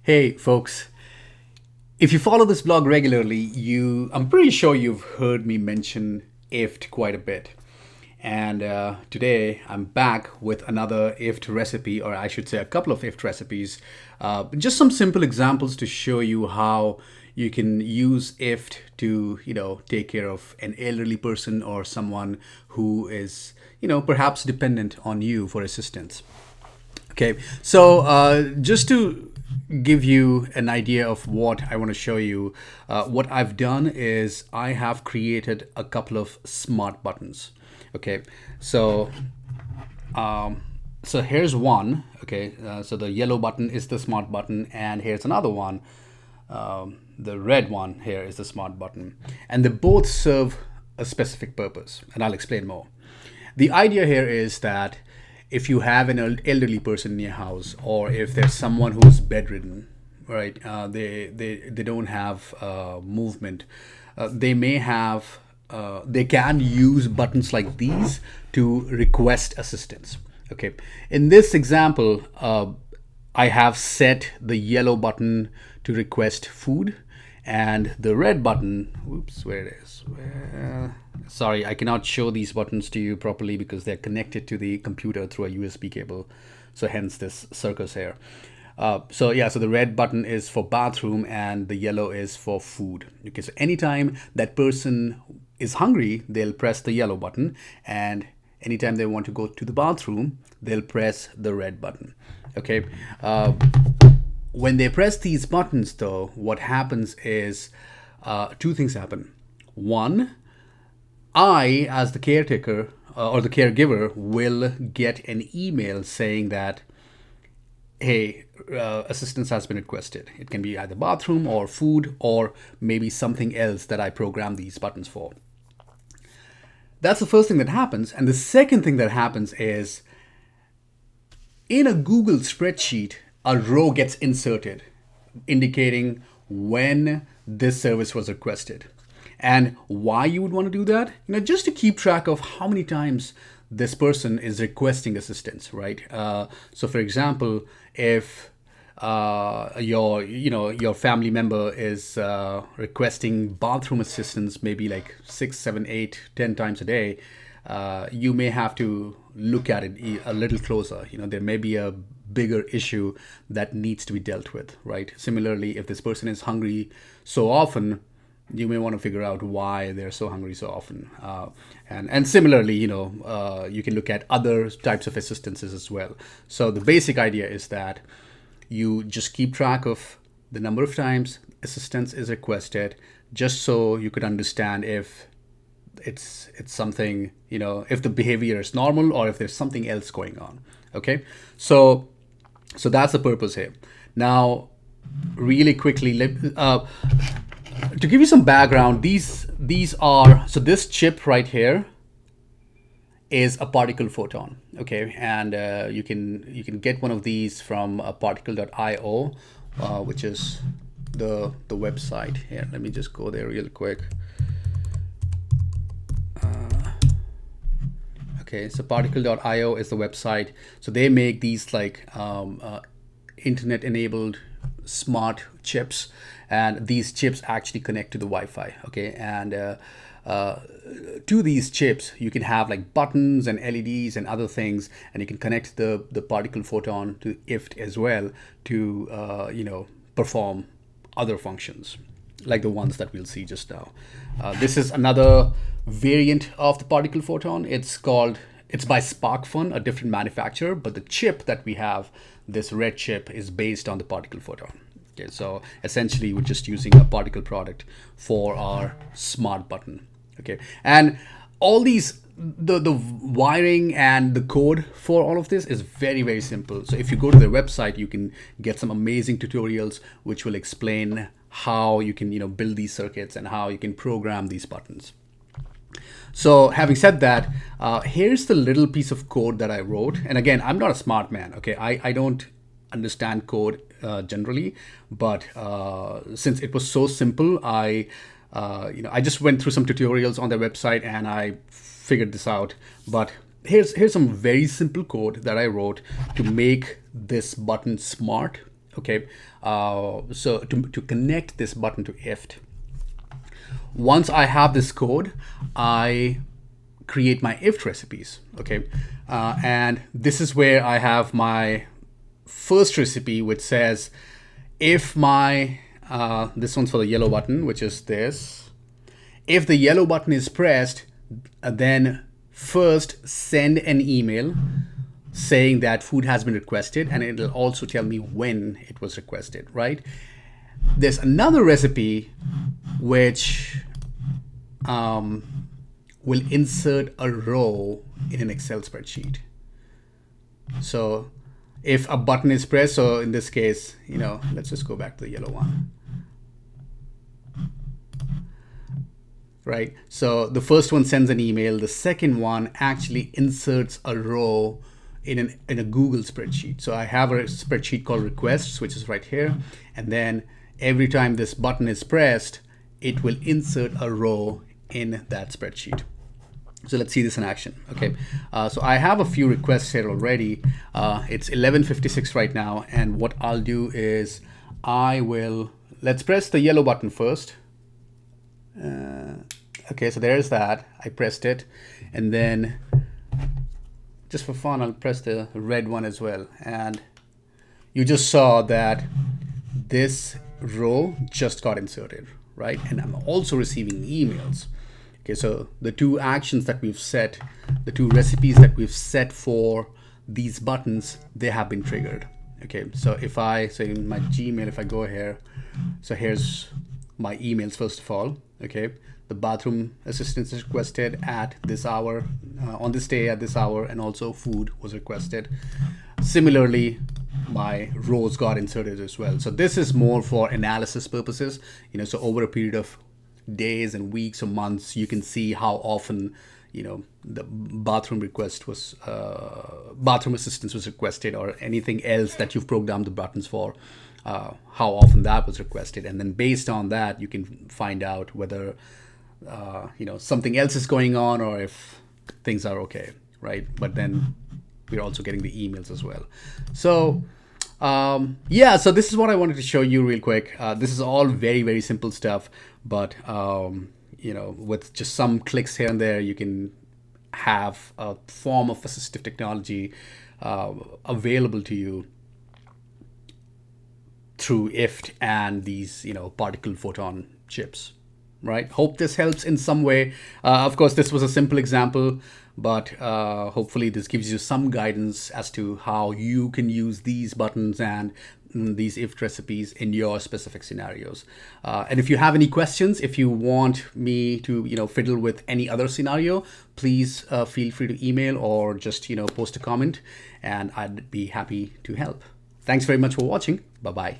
Hey folks, if you follow this blog regularly, I'm pretty sure you've heard me mention IFT quite a bit. And today I'm back with another IFT recipe, or I should say a couple of IFT recipes. Just some simple examples to show you how you can use IFT to, take care of an elderly person or someone who is, perhaps dependent on you for assistance. Okay, so just to give you an idea of what I want to show you, what I've done is I have created a couple of smart buttons. Okay, so here's one. Okay, so the yellow button is the smart button, and here's another one. The red one here is the smart button, and they both serve a specific purpose, and I'll explain more. The idea here is that if you have an elderly person in your house, or if there's someone who's bedridden, right, they don't have movement, they may have they can use buttons like these to request assistance. Okay, in this example, I have set the yellow button to request food, and the red button, oops, where it is, sorry, I cannot show these buttons to you properly because they're connected to the computer through a USB cable, so hence this circus here. So the red button is for bathroom and the yellow is for food. Okay, so anytime that person is hungry, they'll press the yellow button, and anytime they want to go to the bathroom, they'll press the red button. Okay. When they press these buttons, though, what happens is two things happen. One, I, as the caretaker or the caregiver, will get an email saying that, hey, assistance has been requested. It can be either bathroom or food or maybe something else that I programmed these buttons for. That's the first thing that happens. And the second thing that happens is in a Google spreadsheet, a row gets inserted indicating when this service was requested. And why you would want to do that? Just to keep track of how many times this person is requesting assistance, right? So for example, if your family member is requesting bathroom assistance maybe like 6, 7, 8, 10 times a day, you may have to look at it a little closer. There may be a bigger issue that needs to be dealt with, right? Similarly, if this person is hungry so often, you may want to figure out why they're so hungry so often. And similarly, you can look at other types of assistances as well. So the basic idea is that you just keep track of the number of times assistance is requested, just so you could understand if it's something, if the behavior is normal or if there's something else going on. Okay, so that's the purpose here. Now, really quickly, to give you some background, these are, so this chip right here is a particle photon. Okay, and you can get one of these from particle.io, which is the website. Here, let me just go there real quick. Okay, so particle.io is the website. So they make these like internet-enabled smart chips, and these chips actually connect to the Wi-Fi. Okay, and to these chips, you can have like buttons and LEDs and other things, and you can connect the particle photon to IFT as well to perform other functions like the ones that we'll see just now. This is another variant of the particle photon. It's by SparkFun, a different manufacturer, but the chip that we have, this red chip, is based on the particle photon. Okay, so essentially we're just using a particle product for our smart button. Okay, and all these, the wiring and the code for all of this is very, very simple. So if you go to their website, you can get some amazing tutorials which will explain how you can build these circuits and how you can program these buttons. So having said that, here's the little piece of code that I wrote. And again, I'm not a smart man. Okay, I don't understand code generally, but since it was so simple, I just went through some tutorials on their website and I figured this out. But here's some very simple code that I wrote to make this button smart Okay, so to connect this button to IFT, once I have this code, I create my IFT recipes. Okay, and this is where I have my first recipe, which says if my this one's for the yellow button, which is this. If the yellow button is pressed, then first send an email saying that food has been requested, and it'll also tell me when it was requested, right? There's another recipe which will insert a row in an Excel spreadsheet. So if a button is pressed, so in this case, let's just go back to the yellow one. Right, so the first one sends an email, the second one actually inserts a row in a Google spreadsheet. So I have a spreadsheet called requests, which is right here, and then every time this button is pressed, it will insert a row in that spreadsheet. So let's see this in action. Okay, so I have a few requests here already. It's 11:56 right now, and what I'll do is let's press the yellow button first. Okay, so there's that. I pressed it, and then just for fun, I'll press the red one as well. And you just saw that this row just got inserted, right? And I'm also receiving emails. Okay, so the two actions that we've set, the two recipes that we've set for these buttons, they have been triggered. Okay, so so in my Gmail, if I go here, so here's my emails first of all. Okay, the bathroom assistance is requested at this hour, on this day at this hour, and also food was requested. Similarly, my rows got inserted as well. So this is more for analysis purposes. So over a period of days and weeks or months, you can see how often the bathroom request was bathroom assistance was requested, or anything else that you've programmed the buttons for, how often that was requested, and then based on that you can find out whether something else is going on or if things are okay, right? But then we're also getting the emails as well. So yeah, so this is what I wanted to show you real quick. This is all very, very simple stuff, but with just some clicks here and there, you can have a form of assistive technology available to you through IFT and these particle photon chips, right? Hope this helps in some way. Of course, this was a simple example, but hopefully this gives you some guidance as to how you can use these buttons and these IFT recipes in your specific scenarios. And if you have any questions, if you want me to fiddle with any other scenario, please feel free to email or just post a comment, and I'd be happy to help. Thanks very much for watching. Bye-bye.